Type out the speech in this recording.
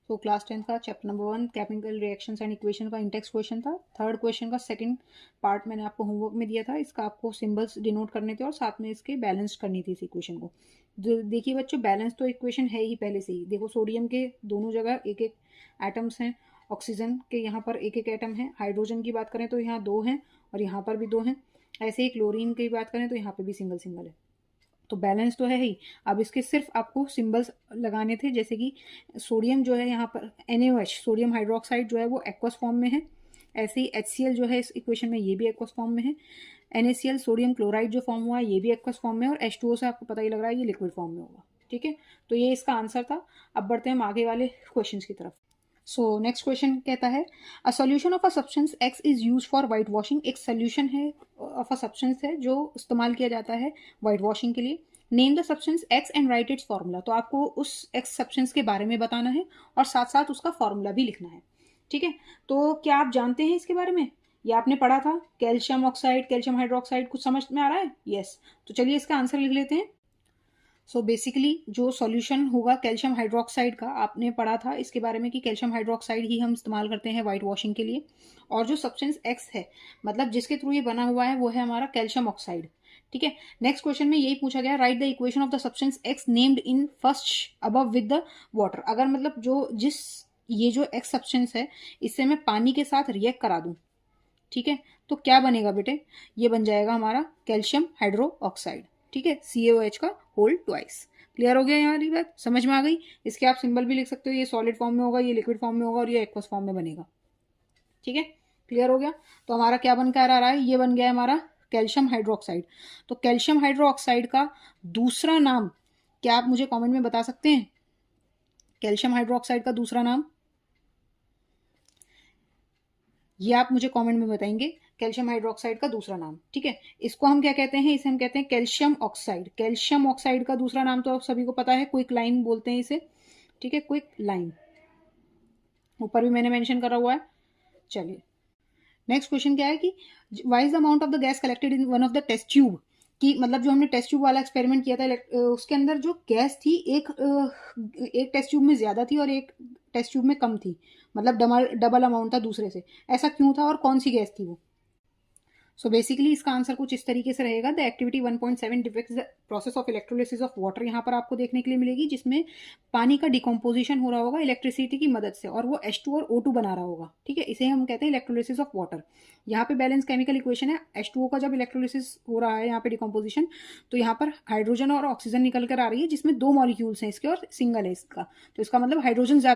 तो क्लास 10 का chapter number 1 chemical reactions and equation का इंटेक्स क्वेश्चन था। थर्ड क्वेश्चन का सेकंड पार्ट मैंने आपको होमवर्क में दिया था। इसका आपको सिंबल्स डिनोट करने थे और साथ में इसके बैलेंस करनी थी इस इक्वेशन को। देखिए बच्चों, बैलेंस तो इक्वेशन है ही पहले से ही। देखो, सोडियम के दोनों जगह एक एक एटम्स हैं, ऑक्सीजन के यहाँ पर एक एक एटम है, हाइड्रोजन की बात करें तो यहाँ 2 हैं और यहाँ पर भी 2 हैं। ऐसे ही क्लोरीन की बात करें तो यहाँ पर भी सिंगल सिंगल है। तो बैलेंस तो है ही। अब इसके सिर्फ आपको सिंबल्स लगाने थे, जैसे कि सोडियम जो है यहाँ पर NaOH, सोडियम हाइड्रोक्साइड जो है वो एक्वस फॉर्म में है। ऐसे ही HCl जो है इस इक्वेशन में ये भी एक्वस फॉर्म में है। NaCl सोडियम क्लोराइड जो फॉर्म हुआ है ये भी एक्वस फॉर्म में है, और H2O से आपको पता ही लग रहा है ये लिक्विड फॉर्म में होगा। ठीक है, तो ये इसका आंसर था। अब बढ़ते हैं हम आगे वाले क्वेश्चन की तरफ। सो नेक्स्ट क्वेश्चन कहता है, a solution of a substance x is use for white washing. एक सोल्यूशन है ऑफ अ सब्सटेंस है जो इस्तेमाल किया जाता है वाइट वॉशिंग के लिए। Name the substance x and right it's formula. तो आपको उस एक्स सब्सटेंस के बारे में बताना है और साथ साथ उसका फॉर्मूला भी लिखना है। ठीक है, तो क्या आप जानते हैं इसके बारे में? ये आपने पढ़ा था, कैल्शियम ऑक्साइड, कैल्शियम हाइड्रोक्साइड। कुछ समझ में आ रहा है? यस। तो चलिए इसका आंसर लिख लेते हैं। सो बेसिकली जो सॉल्यूशन होगा कैल्शियम हाइड्रोक्साइड का, आपने पढ़ा था इसके बारे में कि कैल्शियम हाइड्रोक्साइड ही हम इस्तेमाल करते हैं वाइट वॉशिंग के लिए। और जो सब्सटेंस एक्स है, मतलब जिसके थ्रू ये बना हुआ है, वो है हमारा कैल्शियम ऑक्साइड। ठीक है, नेक्स्ट क्वेश्चन में यही पूछा गया, right the equation of the substance x named in first above with the water. अगर मतलब ये जो एक्स सब्सटेंस है, इससे मैं पानी के साथ रिएक्ट करा दूं, ठीक है, तो क्या बनेगा बेटे? ये बन जाएगा हमारा कैल्शियम हाइड्रो ऑक्साइड। ठीक है, CaOH का होल ट्वाइस। क्लियर हो गया? यहाँ वाली बात समझ में आ गई? इसके आप सिंबल भी लिख सकते हो, ये सॉलिड फॉर्म में होगा, ये लिक्विड फॉर्म में होगा और ये एक्वस फॉर्म में बनेगा। ठीक है, क्लियर हो गया? तो हमारा क्या बनकर आ रहा है? ये बन गया हमारा कैल्शियम हाइड्रोक्साइड। तो कैल्शियम हाइड्रोक्साइड का दूसरा नाम क्या आप मुझे कॉमेंट में बता सकते हैं? कैल्शियम हाइड्रोक्साइड का दूसरा नाम ये आप मुझे कमेंट में बताएंगे, कैल्शियम हाइड्रोक्साइड का दूसरा नाम। ठीक है, इसको हम क्या कहते हैं? इसे हम कहते हैं कैल्शियम ऑक्साइड। कैल्शियम ऑक्साइड का दूसरा नाम तो आप सभी को पता है, क्विक लाइम बोलते हैं इसे। ठीक है, क्विक लाइम, ऊपर भी मैंने मेंशन करा हुआ है। चलिए नेक्स्ट क्वेश्चन क्या है कि why is the amount of the gas collected in one of the test tube. कि मतलब जो हमने टेस्ट ट्यूब वाला एक्सपेरिमेंट किया था, उसके अंदर जो गैस थी एक टेस्ट ट्यूब में ज्यादा थी और एक टेस्ट ट्यूब में कम थी। मतलब डबल डबल अमाउंट था दूसरे से। ऐसा क्यों था और कौन सी गैस थी वो? सो बेसिकली इसका आंसर कुछ इस तरीके से रहेगा, the activity 1.7 depicts the process of electrolysis of water. यहाँ पर आपको देखने के लिए मिलेगी जिसमें पानी का डिकम्पोजिशन हो रहा होगा इलेक्ट्रिसिटी की मदद से, और वो H2 और O2 बना रहा होगा। ठीक है, इसे हम कहते हैं इलेक्ट्रोलिसिस ऑफ वाटर। यहाँ पे बैलेंस केमिकल इक्वेशन है, H2O का जब इलेक्ट्रोलिसिस हो रहा है यहाँ पे डिकम्पोजिशन, तो यहाँ पर हाइड्रोजन और ऑक्सीजन निकल कर आ रही है, जिसमें 2 मॉलिक्यूल्स हैं इसके और सिंगल है इसका। तो इसका मतलब हाइड्रोजन